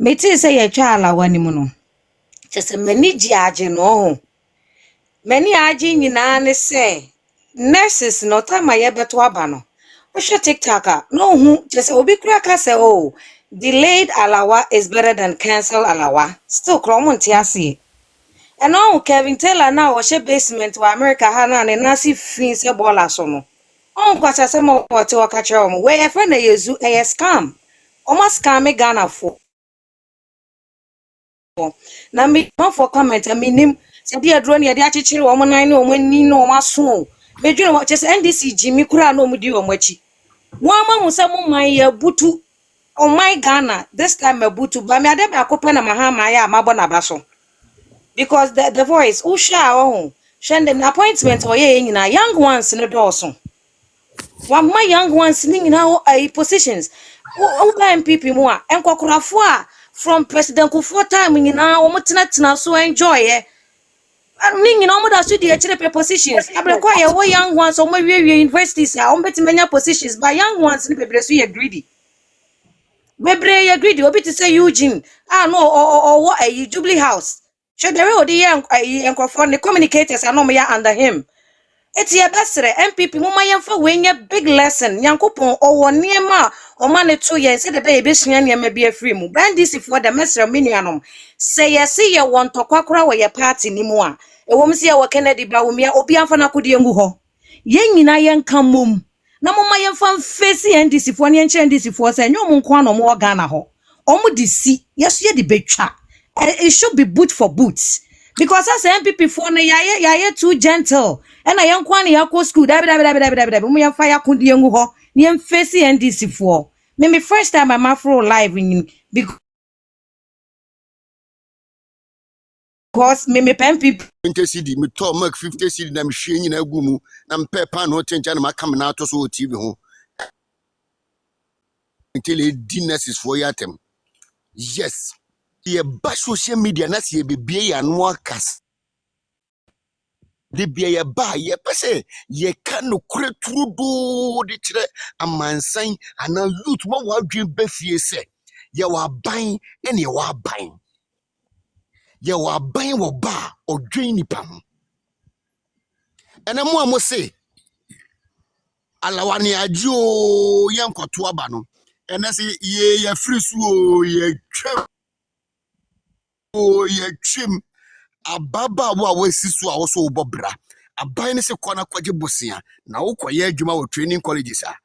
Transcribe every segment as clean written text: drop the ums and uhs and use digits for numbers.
Meti say ye Ur Allowa ni mu no. Chese mani age no. Many age nyina ne say nurses no time ye beto aba no. Osho TikTok no hu chese obi kura ka say oh delayed Allowa is better than cancel Allowa. Still kromo nti ase. And now Kevin Taylor now was basement to America hana ne nasi fin se bola so no. On kwasa se mo wote waka kire omo we e friend e yezu e scam. Omo scam me Ghana for. Na me for comment minim se dia dro ne de akekere omo nan ne omo ni no omo aso. Me dwene wo chese NDC Gyimii kura na omo di omo achi. Wo ama hu se mo man ya butu. Oh my Ghana this time me butu ba me ade be akope na mahama ya mabo na baso. Because the voice usha shend an appointment or young ones in the doorson. One my young ones singing now positions. Who people more and Kokurafua from President Kufuor time in now Motina so enjoy it. I'm ning in almost the positions. I require what young ones or maybe universities are betting many positions, but young ones in the greedy. Bebre ya greedy obi to say Eugene. No or what a Jubilee House. Should the real the communicators are no me under him. It's your best MPP mama for win a big lesson. Yankopon or near ma or money 2 years said the baby shan may be a free move. Brand this for the messer minianum. Say ya see ya want to quackra where your party ni more. A woman see our Kennedy Bawumia obian for Nakudianguho. Yen in I come mum. Na mama yam fan face NDC for any NDC for say no mun kwan no more Ghana ho. Omo DC yes ye the betcha. It should be boot for boots. Because as MPP for na ya too gentle. And I am kwan ya ko school mu ya fire kundi engu ho. Ni em face NDC for. Me first time I'm afro live in because me pen people 20 cedi me to mark 50 cedi na me hwe nyina agu mu na mpe pan ho tencha na makam na ato so TV ho until dinesis for yatem. Yes, ye ba social media na se bebie ya no akas de bia ye ba ye pese ye kan no kure turudo de kire amansan ana youth ma wadwen befie se ye wa ban ene ye wa ban ye wa ban wo ba odwen nipa ho ene mo amo se Allowa ni ajo yankoto aba no ene se ye free so ye twem o ye twem ababa wa wasisu a wo so bobra aban ne se kona kwaje bosia na wo koye adwuma wo training colleges a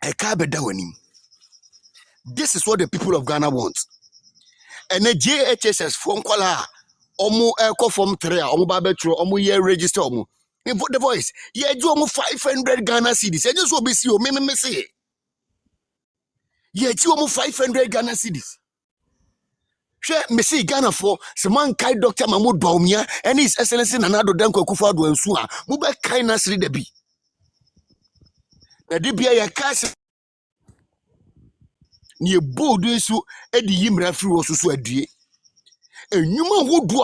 e ka beda wanim. This is what the people of Ghana want. And the JHSS from kwala omo eko form 3 a omo ba betro omo ye register omo the voice ye do omo 500 Ghana cedis e just obi si o me say ye ti omo 500 Ghana cedis. Me see Ghana for se man kai Dr. Mahmoud Baumia and his excellency Nana Addo Dankwa Akufo-Addo ansu a mo be kai nasri da bi na de bia ye ka ni bold nso e di yimra free wo so adue enyuma hodo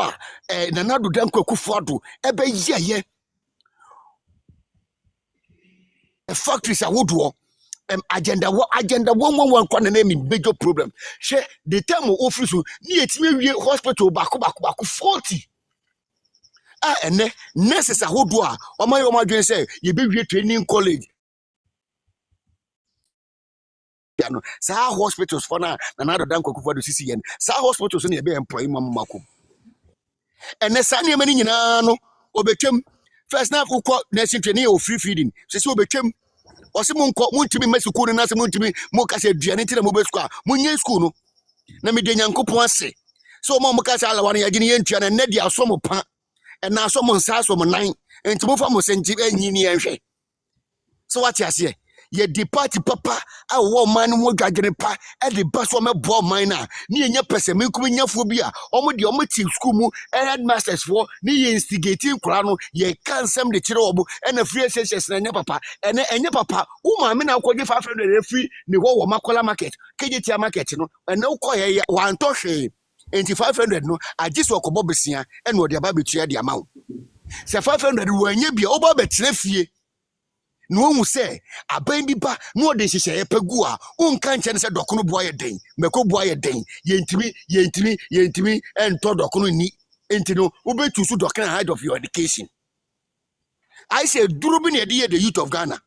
a Nana Addo Dankwa Akufo-Addo e be ye factories ahodo agenda 111 kwa na name major problem she the time office ni etime wie hospital back 40 ene nurses ahodo a omaye omadwen say ye be wie training college no sa hospitals for na Addo Dankwa Akufo-Addo sisi yen sa hospitals no ye be employ mamako ene sa ne mani nyina no obetwem first na akukọ nursing training o free feeding sisi obetwem Osi munko muntimi mesuku no nase muntimi mo kase aduane tira mo besuku a munye school no na me de Nyankopon ase so mo kase Allowa no yagine yentua na ne dia so mo pa e na so mo nsa so mo nan enti mo fa mo senji anyini enhwe so what ase ye di party papa a wo man mo dwagene pa e de ba so me bo man na ne enya pese me kum nyafo bi a omo de omo team school mu headmasters for ne ye instigating kura no ye kansem de kire obo e na free sessions na enya papa enya papa wo ma me na kwaje 500 free ne wo makola market kejetia market no na wo ye wan to hwe enti 500 no agisi okobo besia e na ode aba betua de amawo se 500 wo anya bia obo betene fie no one say aban bi ba no de hyehyɛ pegu a unka nkyɛ ne sɛ dɔkono boa yɛ den mɛkɔ boa yɛ den yɛntimi ɛntɔ dɔkono ni enti no wobetu so dɔkono ahead of your education. I say duro bi na the youth of Ghana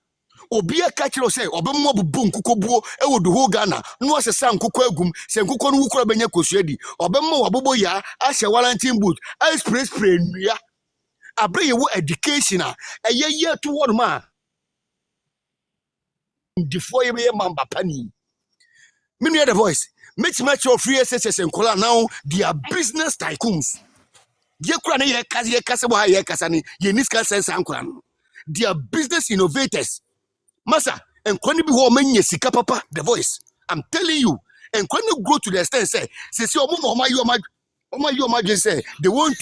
obi aka kyerɛ sɛ ɔbɛmmɔ bubu nkukobuo ɛwɔ the whole Ghana no asesa nkukɔ agum sɛ nkukɔ no wukura bɛnya kosua di ɔbɛmmɔ wabobo ya ahyɛ Wellington boot I spray nnua abre yɛwɔ education a ɛyɛ yɛ to wɔn ma ndifo yɛ mamba pani me hear the voice make much of free SSS and kola now they are business tycoons ye kura ne ye kasa bo ha ye kasa ne ye niska sense ankura no they are business innovators masa and kwani bi ho manya sika papa the voice I'm telling you and kwani grow to the extent say see omo you say they want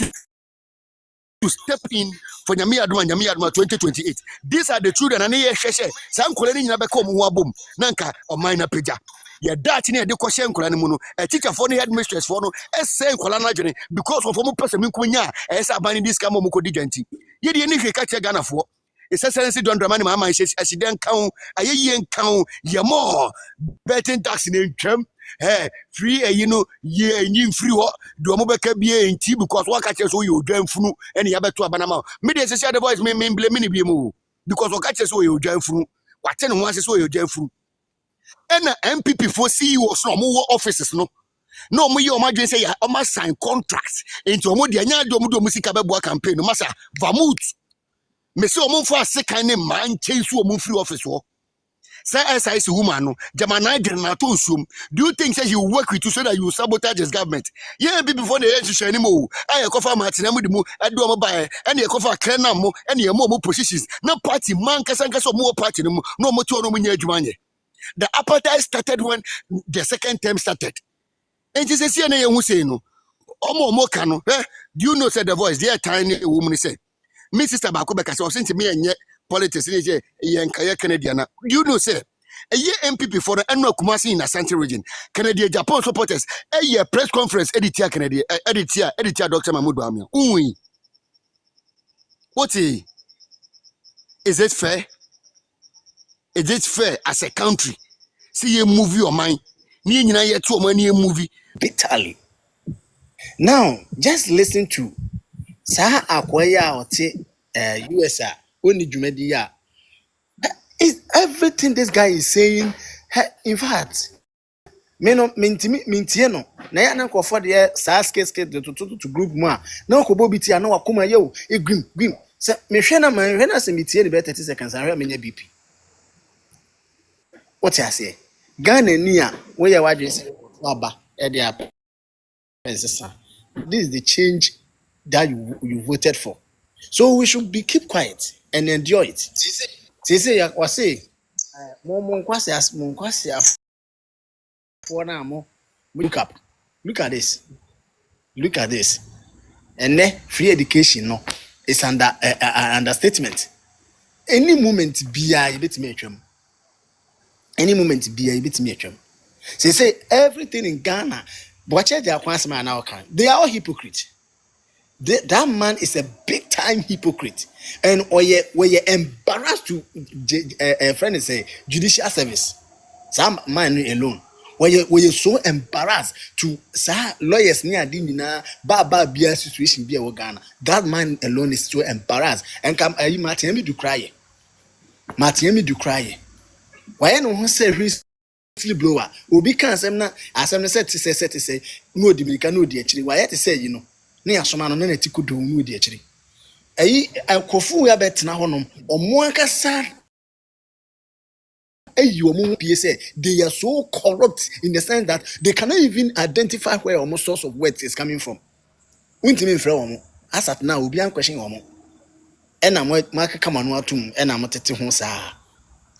to step in for Nyame Adoma 2028. These are the children and ye hwehwe san kola ni nyina be ko mo ho abom nanka oman na pagya ye dat ne de ko hye nkola ne mu no a teacher for no headmistress for no say nkola na dwene because of mo person nkonya e say aban this kam mo ko diganti ye de ni hwe ka che Ghana for essence don drama ni mama hye asiden kan ayeye nkan ye mo betting tax ne ntwam free you know ye nyin free ho do mo beka bie enti because waka che so ye odwanfunu ene ya beto abanama me dey say the voice me blame ni bie mu because waka che so ye odwanfunu wate ne ho ase so ye odwanfunu ena MPP for CEOs no mo offices no no mo ye o ma dwen say ya o ma sign contracts enti o mo de anya do mo sika beboa campaign no masa vamut me say o mo fo asekan ne man change o mo free office ho. Say SIC woman no Jamana na to nsum. Do you think say he will work with you so that you will sabotage his government? Yeah, before the end to anymore. I cover Martin Amudimu, I do my buy, and you cover Krenamo, and you more positions. No party, man, Casangas or more party, no more to no money. The apartheid started when the second term started. And this is CNN who say no. Omo Kano, do you know said the voice? There tiny woman said. Me sister Bakobeka so since me and politics in ye Canadian. Do you know say a year MPP for the annual Kumasi in Asante region. Canadian Japan supporters a year press conference editor Canadian editor Dr. Mahmoud Bamia. What is it fair? Is it fair as a country? See a movie or mine. Ni nyina ye to money a movie bitterly. Now, just listen to Saha Akwaya or USA only Jumedia. Is everything this guy is saying, in fact, meno mintieno na ya na nkofo de saske to group mu a na okobo biti a na wakoma ye o egrim se mehwe na se mitie ne be 30 seconds ahwe menya BP. What you say? Ghana ni a we ye wadwe se aba e de apa. This is the change that you voted for. So we should keep quiet and endure it. Say ya say mo nkwase for now mo look up. Look at this. And then free education no is under understatement. Any moment bia you bet me atwam. Any moment bia you bet me atwam. Say everything in Ghana, but they are all hypocrites. That man is a big time hypocrite, and we embarrassed to friend say judicial service. Some man alone. We so embarrassed to lawyers near Dinina Baba Bia situation be Ghana. That man alone is so embarrassed. And come Martin do cry. Why no say blower? Obi can say no Dominican no dear. Why to say near Somano no tiku do no dear. Kofu ya betina honom or moanka sad. They are so corrupt in the sense that they cannot even identify where almost source of wealth is coming from. As at now, we'll be question omo. And I'm mark come on watum and I'm tete ho sa.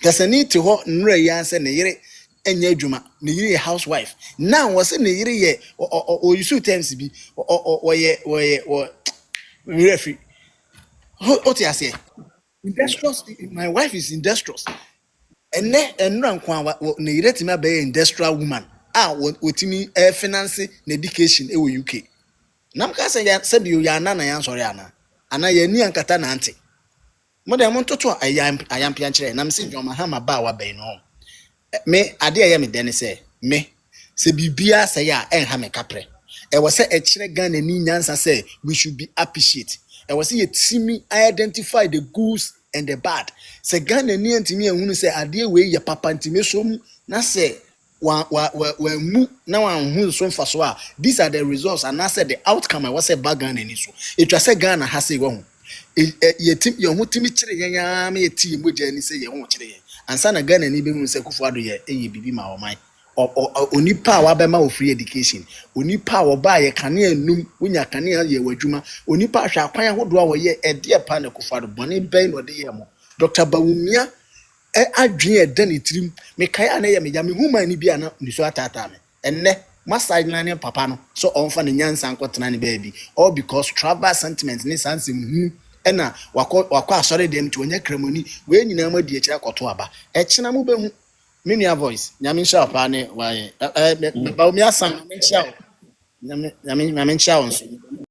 There's a need to ho nre ya say ne yere enye adwuma ne yere housewife. Now was ne yere ye or you should times be or referee. What you say? Industrious. My wife is industrious. And nkwa na iretima be industrial woman wotimi finance na education e UK na mka say ya sabi ya na ya nsori ana ya ni ankata na anti mo de mo toto ayam pia nkyere na me se John Mahama ba wa ben no me ade ya me de ne se me se bibia se ya enha me kapre e wo se e kire Ghana ni nyansa se we should be appreciate e wo se ye timi identify the goods and the bad se Ghana ni antimi ehunu se ade we ye papa ntimi so mu na se wa mu na wa hu so mfa so a these are the results and I said the outcome I was say bad Ghana ni so it was say Ghana ha say wo ye tim ye ho timi kire yen ya me ye ti moja ni say ye ho kire yen ansa na Ghana ni be hu se kufu ado ye bibi ma o man onipa wa be ma o free education onipa wo ba ye kane anum wonya kane ye wadwuma onipa hwa akwan ahodo a wo ye ede pa na kufu ado bone ben no de ye mo Dr. Bawumia adwen eda ne tirim me kai ana ye me ya me huma ni bia na ni so atata me enne masai na ne papa no so onfa ne nyansa nkotena ne baabi all because travel sentiment ne sanse hu ena wakọ asọrọ dem ti onye kremoni we nyina ma di ekira koto aba ekina mu behu me nua voice nyame nhyia pa ne waye ba omi asan me nhyia nyame nhyia won so